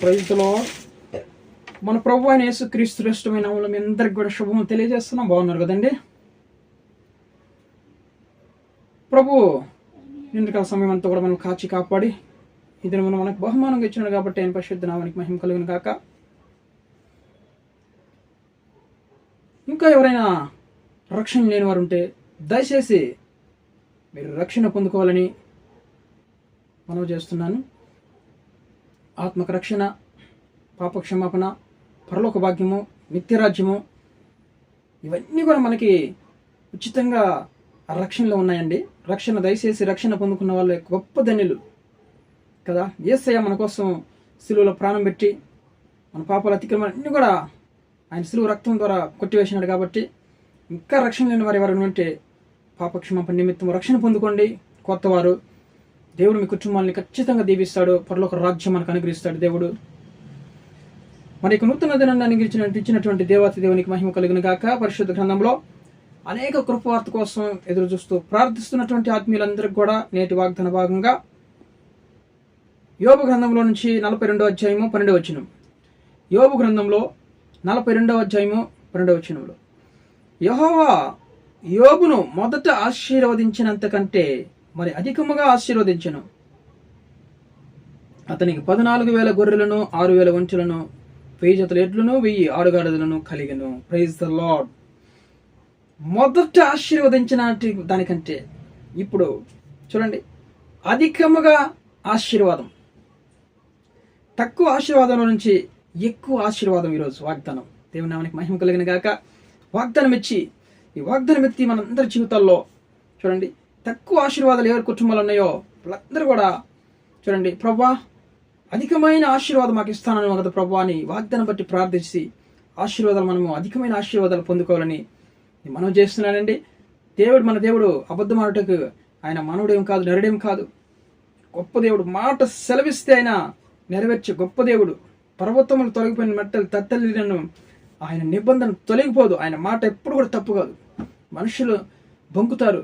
ప్రైజ్లో మన ప్రభు అయిన యేసుక్రీస్తు శ్రేష్టమైన నామములో మీ అందరికి కూడా శుభము తెలియజేస్తున్నాం. బాగున్నారు కదండి? ప్రభు ఇంతకాల సమయం అంతా కూడా మనం కాచి కాపాడి ఇది మనకు బహుమానంగా ఇచ్చినాడు కాబట్టి ఆయన పరిశుద్ధ నామానికి మహిమ కలుగును గాక. ఇంకా ఎవరైనా రక్షణ లేని వారు ఉంటే దయచేసి మీరు రక్షణ పొందుకోవాలని మనవి చేస్తున్నాను. ఆత్మక రక్షణ, పాపక్షమాపణ, పరలోక భాగ్యము, నిత్యరాజ్యము ఇవన్నీ కూడా మనకి ఉచితంగా ఆ రక్షణలో ఉన్నాయండి. దయచేసి రక్షణ పొందుకున్న వాళ్ళ గొప్ప ధన్యులు కదా. యేసయ్య మన కోసం సిలువలో ప్రాణం పెట్టి మన పాపాల అతిక్రమణ అన్నీ కూడా ఆయన సిలువ రక్తం ద్వారా కొట్టివేసినాడు కాబట్టి ఇంకా రక్షణ లేని వారు ఎవరైనా ఉంటే పాపక్షమాపణ నిమిత్తం రక్షణ పొందుకోండి. కొత్తవారు దేవుడు మీ కుటుంబాన్ని ఖచ్చితంగా దీవిస్తాడు. పరలోక రాజ్యం మనకు అనుగ్రహిస్తాడు దేవుడు. మరి నూతన దినాన్ని ఇచ్చినటువంటి దేవాతి దేవునికి మహిమ కలుగును గాక. పరిశుద్ధ గ్రంథంలో అనేక కృపవార్త కోసం ఎదురు చూస్తూ ప్రార్థిస్తున్నటువంటి ఆత్మీయులందరికీ కూడా నేటి వాగ్దాన భాగంగా యోబు గ్రంథంలో నుంచి 42వ అధ్యాయము 12వ వచనం. యోబు గ్రంథంలో 42వ అధ్యాయము 12వ వచనంలో యెహోవా యోబును మొదట ఆశీర్వదించినంత కంటే మరి అధికముగా ఆశీర్వదించెను. అతనికి 14,000 గొర్రెలను, 6,000 ఒంటెలను, 1000 జతల ఎడ్లను, 1000 ఆడుగాడిదలను కలిగెను. Praise the Lord. మొదట ఆశీర్వదించిన దానికంటే ఇప్పుడు చూడండి, అధికముగా ఆశీర్వాదం. తక్కువ ఆశీర్వాదం నుంచి ఎక్కువ ఆశీర్వాదం ఈరోజు వాగ్దానం. దేవుని నామానికి మహిమ కలిగిన గాక. వాగ్దానం ఇచ్చి ఈ వాగ్దానం ఎత్తి మనందరి జీవితాల్లో చూడండి తక్కువ ఆశీర్వాదాలు ఎవరి కుటుంబాలు ఉన్నాయో వాళ్ళందరూ కూడా చూడండి, ప్రభువా అధికమైన ఆశీర్వాదం మాకు ఇస్తానని కదా ప్రభువా అని వాగ్దానం బట్టి ప్రార్థించి ఆశీర్వాదాలు మనము అధికమైన ఆశీర్వాదాలు పొందుకోవాలని మనం చేస్తున్నానండి. మన దేవుడు అబద్ధం ఆడటకు ఆయన మానవుడేం కాదు, నరుడేం కాదు. గొప్ప దేవుడు. మాట సెలవిస్తే ఆయన నెరవేర్చే గొప్ప దేవుడు. పర్వతములు తొలగిపోయిన మెట్టలు తత్తలినను ఆయన నిబంధన తొలగిపోదు. ఆయన మాట ఎప్పుడు కూడా తప్పు కాదు. మనుషులు బొంకుతారు,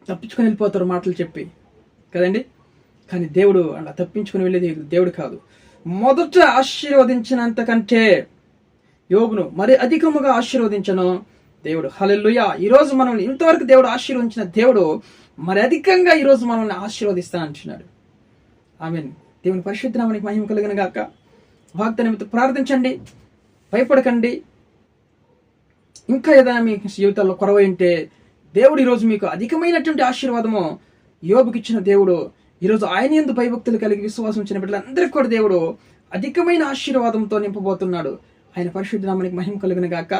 తప్పించుకొని వెళ్ళిపోతారు మాటలు చెప్పి కదండి. కానీ దేవుడు అలా తప్పించుకుని వెళ్ళేది దేవుడు కాదు. మొదట ఆశీర్వదించినంత కంటే యోబును మరి అధికముగా ఆశీర్వదించను దేవుడు. హల్లెలూయా. ఈరోజు మనల్ని ఇంతవరకు దేవుడు ఆశీర్వదించిన దేవుడు మరి అధికంగా ఈరోజు మనల్ని ఆశీర్వదిస్తానంటున్నాడు. ఆమేన్. దేవుని పరిశుద్ధ నామానికి మహిమ కలుగును గాక. వాగ్దానం ప్రార్థించండి, భయపడకండి. ఇంకా ఏదైనా మీ జీవితాల్లో కొరవ ఉంటే దేవుడు ఈరోజు మీకు అధికమైనటువంటి ఆశీర్వాదము యోబుకి ఇచ్చిన దేవుడు ఈరోజు ఆయన యందు భయభక్తులు కలిగి విశ్వాసం ఇచ్చిన బిడ్డలందరికీ కూడా దేవుడు అధికమైన ఆశీర్వాదంతో నింపబోతున్నాడు. ఆయన పరిశుద్ధ నామానికి మహిమ కలుగును గాక.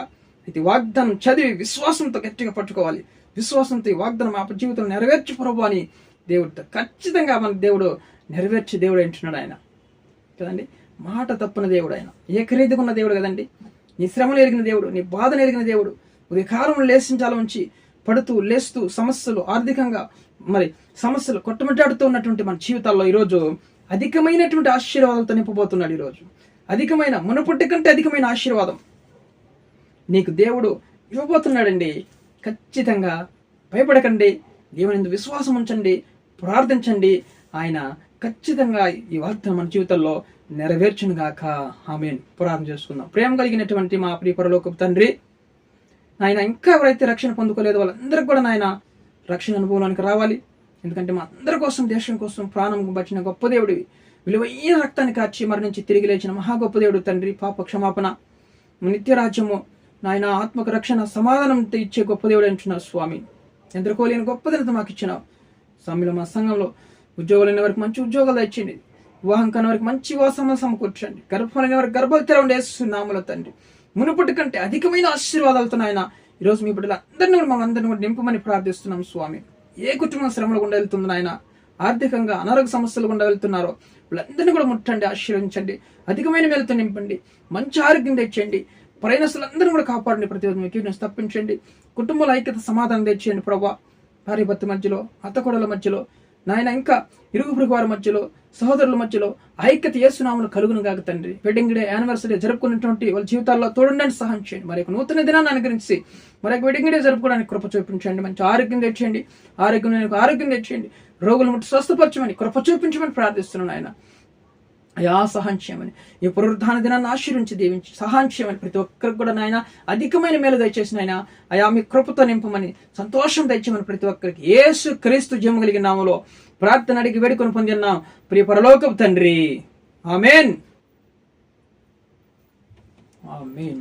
అయితే వాగ్దానం చదివి విశ్వాసంతో గట్టిగా పట్టుకోవాలి. విశ్వాసంతో ఈ వాగ్దానం మా జీవితంలో నెరవేర్చు ప్రభు అని దేవుడితో ఖచ్చితంగా మన దేవుడు నెరవేర్చే దేవుడు అంటున్నాడు ఆయన కదండి. మాట తప్పని దేవుడు ఆయన. ఏకరీతిగా దేవుడు కదండి. నీ శ్రమలు ఎరిగిన దేవుడు, నీ బాధను ఎరిగిన దేవుడు. ఉదయకాలం లేచించాల ఉంచి పడుతూ లేస్తూ సమస్యలు ఆర్థికంగా మరి సమస్యలు కొట్టమిట్టాడుతూ ఉన్నటువంటి మన జీవితాల్లో ఈరోజు అధికమైనటువంటి ఆశీర్వాదాలతో నింపబోతున్నాడు. ఈరోజు అధికమైన మునుపటి కంటే అధికమైన ఆశీర్వాదం నీకు దేవుడు ఇవ్వబోతున్నాడండి. ఖచ్చితంగా భయపడకండి. దేవుని యందు విశ్వాసం ఉంచండి, ప్రార్థించండి. ఆయన ఖచ్చితంగా ఈ వాగ్దానం మన జీవితంలో నెరవేర్చును గాక. ఆమేన్. ప్రార్థన చేసుకుందాం. ప్రేమ కలిగినటువంటి మా ప్రియ పరలోకపు తండ్రి, నాయన ఇంకా ఎవరైతే రక్షణ పొందుకోలేదో వాళ్ళందరికీ కూడా నాయన రక్షణ అనుభవానికి రావాలి. ఎందుకంటే మా అందరి కోసం, దేశం కోసం ప్రాణం బచ్చిన గొప్ప దేవుడివి. విలువైన రక్తాన్ని కార్చి మరణించి తిరిగి లేచిన మహా గొప్ప దేవుడు తండ్రి. పాప క్షమాపణ, నిత్యరాజ్యము, నాయన ఆత్మక రక్షణ, సమాధానం ఇచ్చే గొప్ప దేవుడు అంటున్నారు స్వామి. ఎందరికోలేని గొప్ప దినత మాకు ఇచ్చినావు స్వామిలో. మా సంఘంలో ఉద్యోగాలు అయిన వరకు మంచి ఉద్యోగాలు ఇచ్చింది. వివాహం కాని వారికి మంచి వివాహం సమకూర్చండి. గర్భం వారికి గర్భాలు తెరవండి యేసునామములో తండ్రి. మునుపటి కంటే అధికమైన ఆశీర్వాదాలతో ఆయన ఈరోజు మీ బిడ్డలందరినీ కూడా మనందరినీ కూడా నింపమని ప్రార్థిస్తున్నాం స్వామి. ఏ కుటుంబం శ్రమలు గుండా వెళ్తుంది నాయన, ఆర్థికంగా అనారోగ్య సమస్యలు గుండా వెళ్తున్నారో వీళ్ళందరినీ కూడా ముట్టండి, ఆశీర్వదించండి, అధికమైన మేలుతో నింపండి, మంచి ఆరోగ్యం తెచ్చేయండి, ప్రయాణస్తులందరినీ కూడా కాపాడండి, ప్రతిరోజు మీకు తప్పించండి, కుటుంబాల ఐక్యత సమాధానం తెచ్చేయండి ప్రభా. భార్య భర్త మధ్యలో, అత్తకోడల మధ్యలో నాయన, ఇంకా ఇరుగు పొరుగు వారి మధ్యలో, సహోదరుల మధ్యలో ఐక్యత యేసునామములో కలుగును గాక తండ్రి. వెడ్డింగ్ డే, యానివర్సరీ జరుపుకున్నటువంటి వాళ్ళ జీవితాల్లో తోడుండని సహాయం చేయండి. మరి నూతన దినాన్ని అనుగ్రహించి మరి వెడ్డింగ్ డే జరుపుకోవడానికి కృప చూపించండి. మంచి ఆరోగ్యం తెచ్చేయండి, ఆరోగ్యం తెచ్చేయండి, రోగులు ముట్టి స్వస్థపరచమని కృప చూపించమని ప్రార్థిస్తున్నాను ఆయన. అయా సహాయం చేయమని, ఈ పునరుద్ధాన దినాన్ని ఆశీర్వించి దీవించి సహాయం చేయమని, ప్రతి ఒక్కరికి కూడా నాయన అధికమైన మేలు దయచేసిన ఆయన అయా మీ కృపతో నింపమని, సంతోషం దయచేయమని ప్రతి ఒక్కరికి యేసు క్రీస్తు జీవము కలిగిన నామములో ప్రార్థన అడిగి వేడుకొని పొందిన్నాం ప్రియ పరలోకపు తండ్రి. ఆమేన్. ఆమేన్.